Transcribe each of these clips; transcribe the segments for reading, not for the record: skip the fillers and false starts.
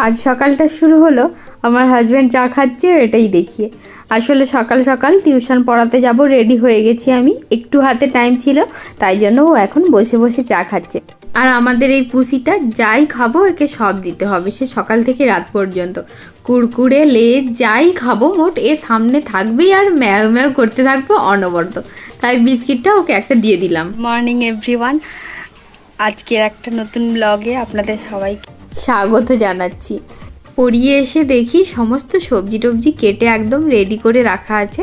আজ সকালটা শুরু হলো আমার হাজব্যান্ড চা খাচ্ছে এটাই দেখিয়ে। আসলে সকাল সকাল টিউশন পড়াতে যাব, রেডি হয়ে গেছি আমি, একটু হাতে টাইম ছিল তাই জন্য ও এখন বসে বসে চা খাচ্ছে। আর আমাদের এই পুষিটা যাই খাবো একে সব দিতে হবে, সে সকাল থেকে রাত পর্যন্ত কুরকুরে লেজ যাই খাবো মোট এ সামনে থাকবেই আর ম্যাও ম্যাও করতে থাকবো অনবরত। তাই বিস্কিটটা ওকে একটা দিয়ে দিলাম। মর্নিং এভরিওয়ান, আজকের একটা নতুন ব্লগে আপনাদের সবাইকে স্বাগত জানাচ্ছি। পড়িয়ে এসে দেখি সমস্ত সবজি টবজি কেটে একদম রেডি করে রাখা আছে,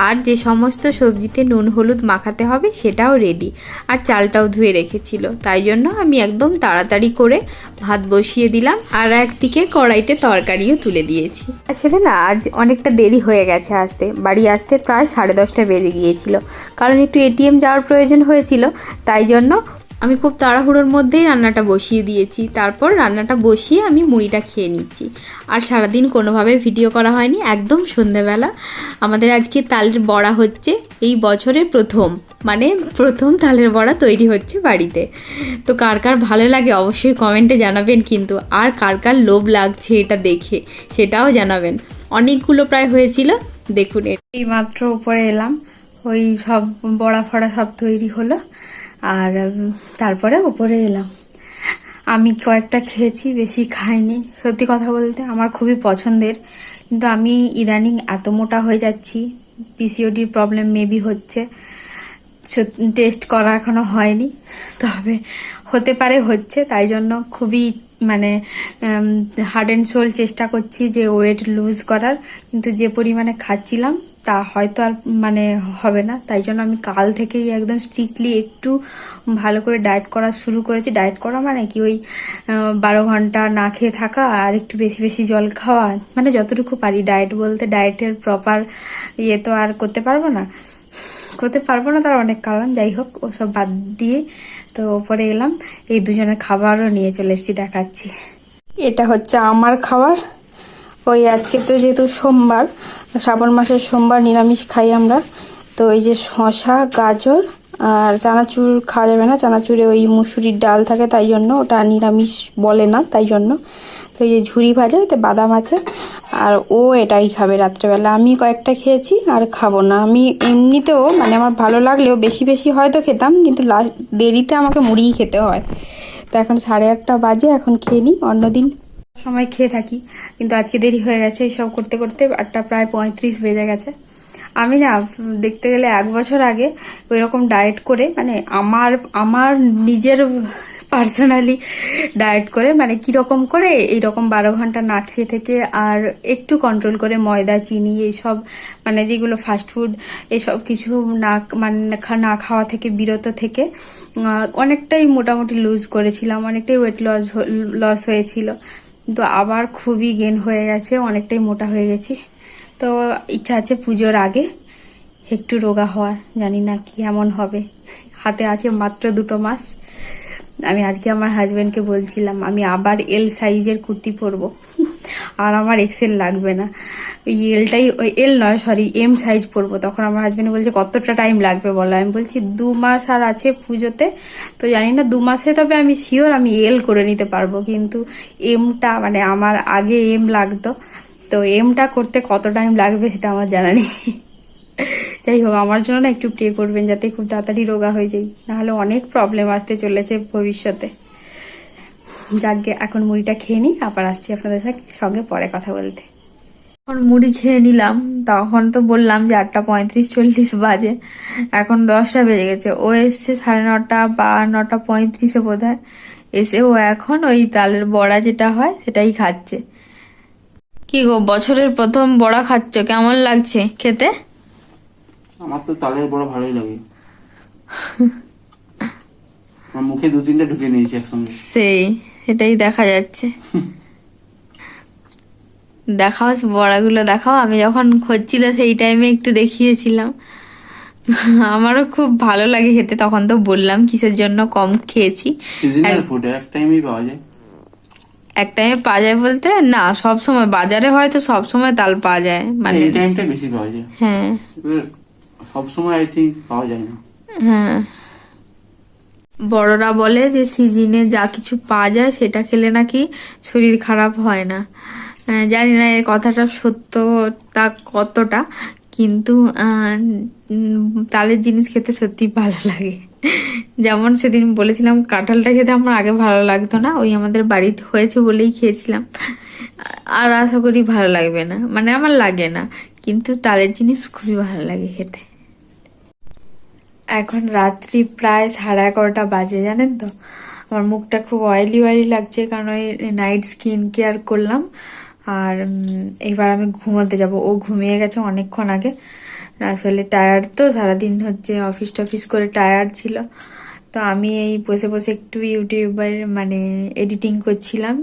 আর যে সমস্ত সবজিতে নুন হলুদ মাখাতে হবে সেটাও রেডি, আর চালটাও ধুয়ে রেখেছিল। তাই জন্য আমি একদম তাড়াতাড়ি করে ভাত বসিয়ে দিলাম, আর একদিকে কড়াইতে তরকারিও তুলে দিয়েছি। আসলে না আজ অনেকটা দেরি হয়ে গেছে আসতে, বাড়ি আসতে প্রায় 10:30 বেজে গিয়েছিল, কারণ একটু এটিএম যাওয়ার প্রয়োজন হয়েছিল। তাই জন্য আমি খুব তাড়াহুড়োর মধ্যেই রান্নাটা বসিয়ে দিয়েছি। তারপর রান্নাটা বসিয়ে আমি মুড়িটা খেয়ে নিচ্ছি। আর সারাদিন কোনোভাবে ভিডিও করা হয়নি, একদম সন্ধ্যেবেলা আমাদের আজকে তালের বড়া হচ্ছে, এই বছরের প্রথম তালের বড়া তৈরি হচ্ছে বাড়িতে। তো কার কার ভালো লাগে অবশ্যই কমেন্টে জানাবেন, কিন্তু আর কার কার লোভ লাগছে এটা দেখে সেটাও জানাবেন। অনেকগুলো প্রায় হয়েছিল, দেখুন এই মাত্র উপরে এলাম, ওই সব বড়া ফড়া সব তৈরি হলো আর তারপরে উপরে এলাম। আমি কয়েকটা খেয়েছি, বেশি খাইনি। সত্যি কথা বলতে আমার খুবই পছন্দের, কিন্তু আমি ইদানিং এত মোটা হয়ে যাচ্ছি, পিসিওডির প্রবলেম মেবি হচ্ছে। টেস্ট করা এখনো হয়নি, তবে হতে পারে হচ্ছে। তাই জন্য খুবই হার্ড অ্যান্ড সোল চেষ্টা করছি যে ওয়েট লুজ করার, কিন্তু যে পরিমাণে খাচ্ছিলাম তা হয়তো আর হবে না। তাই জন্য আমি কাল থেকেই একদম স্ট্রিক্টলি একটু ভালো করে ডায়েট করা শুরু করেছি। ডায়েট করা কি ওই 12 ঘন্টা না খেয়ে থাকা আর একটু বেশি বেশি জল খাওয়া, যতটুকু পারি। ডায়েট বলতে ডায়েটের প্রপার ইয়ে তো আর করতে পারবো না, তার অনেক কারণ। যাই হোক, ওসব বাদ দিয়ে তো ওপরে এলাম, এই দুজনের খাবারও নিয়ে চলে এসেছি, দেখাচ্ছি। এটা হচ্ছে আমার খাবার। ওই আজকে তো যেহেতু সোমবার, শ্রাবণ মাসের সোমবার নিরামিষ খাই আমরা, তো এই যে শসা গাজর আর চানাচুর খাওয়া যাবে না, চানাচুরে ওই মুসুরির ডাল থাকে, তাই জন্য ওটা নিরামিষ বলে না, তাই জন্য। তো এই যে ঝুরি ভাজা, এতে বাদাম আছে, আর ও এটাই খাবে রাত্রেবেলা। আমি কয়েকটা খেয়েছি আর খাবো না। আমি এমনিতেও আমার ভালো লাগলেও বেশি বেশি হয়তো খেতাম, কিন্তু দেরিতে আমাকে মুড়িই খেতে হয়। তো এখন 8:30 বাজে, এখন খেয়ে নিই। অন্যদিন সময় খেয়ে থাকি, কিন্তু আজকে দেরি হয়ে গেছে এইসব করতে করতে, 8টা প্রায় 35 বেজে গেছে। আমি দেখতে গেলে 1 বছর আগে ওইরকম ডায়েট করে, আমার নিজের পার্সোনালি ডায়েট করে, কিরকম করে এইরকম 12 ঘন্টা না খেয়ে থেকে আর একটু কন্ট্রোল করে ময়দা চিনি এইসব যেগুলো ফাস্টফুড এসব কিছু না খাওয়া থেকে বিরত থেকে অনেকটাই মোটামুটি লুজ করেছিলাম, অনেকটাই ওয়েট লস হয়েছিল। কিন্তু আবার খুবই গেন হয়ে গেছে, অনেকটাই মোটা হয়ে গেছি। তো ইচ্ছা আছে পুজোর আগে একটু রোগা হওয়ার, জানি না কি এমন হবে। হাতে আছে মাত্র 2 মাস। আমি আজকে আমার হাজবেন্ডকে বলছিলাম আমি আবার এল সাইজের কুর্তি পরবো, আর আমার এক্সেল লাগবে না, ওই এম সাইজ পরবো। তখন আমার হাজবেন্ড বলছে কতটা টাইম লাগবে বলো? আমি বলছি 2 মাস আর আছে পুজোতে, তো জানি না 2 মাসে, তবে আমি শিওর আমি এল করে নিতে পারবো। কিন্তু এমটা আমার আগে এম লাগতো, তো এমটা করতে কত টাইম লাগবে সেটা আমার জানা নেই। যাই হোক, আমার জন্য একটু প্রে করবেন যাতে খুব তাড়াতাড়ি রোগা হয়ে যাই, নাহলে অনেক প্রবলেম আসতে চলেছে ভবিষ্যতে। যাকে এখন মুড়িটা খেয়ে নিই, আবার আসছি আপনাদের সঙ্গে পরে কথা বলতে। এখন মুড়ি খেয়ে নিলাম, তখন তো বললাম যে 8:35-40 বাজে, এখন 10টা বেজে গেছে। ও এসছে 9:30 বা 9:35 বোধ হয়, এসে ও এখন ওই তালের বড়া যেটা হয় সেটাই খাচ্ছে। কি গো, বছরের প্রথম বড়া খাচ্ছ, কেমন লাগছে খেতে? আমার তো তালের বড়া ভালোই লাগে, আমার মুখে 2-3টা ঢুকে নিয়েছি একসঙ্গে। সেটাই দেখা যাচ্ছে। দেখাও বড়াগুলো, দেখাও। আমি যখন খুঁজছিল সেই টাইমে একটু দেখিয়েছিলাম। আমারও খুব ভালো লাগে খেতে, তখন তো বললাম কিসের জন্য কম খেয়েছি। সিজনাল ফুড এক টাইমেই পাওয়া যায়। এক টাইমে পাওয়া যায় বলতে না, সব সময় বাজারে হয়তো সব সময় তাল পাওয়া যায়, এই টাইমটা বেশি পাওয়া যায়। হ্যাঁ, সব সময় আই থিংক পাওয়া যায় না। হ্যাঁ। বড়রা বলে যে সিজনে যা কিছু পাওয়া যায় সেটা খেলে নাকি শরীর খারাপ হয় না। জানি না এই কথাটা সত্যতা কতটা, কিন্তু তালের জিনিস খেতে সত্যি ভালো লাগে। যেমন সেদিন বলেছিলাম কাঁঠালটা খেতে আমার আগে ভালো লাগতো না, ওই আমাদের বাড়িতে হয়েছে বলেই খেয়েছিলাম। আর আশা করি ভালো লাগবে না, মানে আমার লাগে না, কিন্তু তালের জিনিস খুবই ভালো লাগে খেতে। এখন রাত্রি প্রায় 11:30 বাজে, জানেন তো। আমার মুখটা খুব অয়েলি অয়েলি লাগছে, কারণ ওই নাইট স্কিন কেয়ার করলাম। আর এবার আমি ঘুমোতে যাব। ও ঘুমিয়ে গেছে অনেকক্ষণ আগে। আসলে টায়ার্ড তো, সারাদিন হচ্ছে অফিস টফিস করে টায়ার্ড ছিল। তো আমি এই বসে বসে একটু ইউটিউবের মানে এডিটিং করছিলাম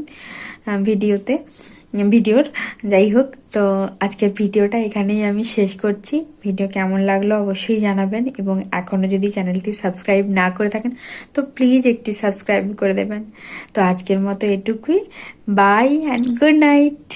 ভিডিওর। যাই হোক, তো আজকের ভিডিওটা এখানেই আমি শেষ করছি। ভিডিও কেমন লাগলো অবশ্যই জানাবেন, এবং এখনো যদি চ্যানেলটি সাবস্ক্রাইব না করে থাকেন তো প্লিজ একটি সাবস্ক্রাইব করে দেবেন। তো আজকের মতো এটুকুই। Bye and good night.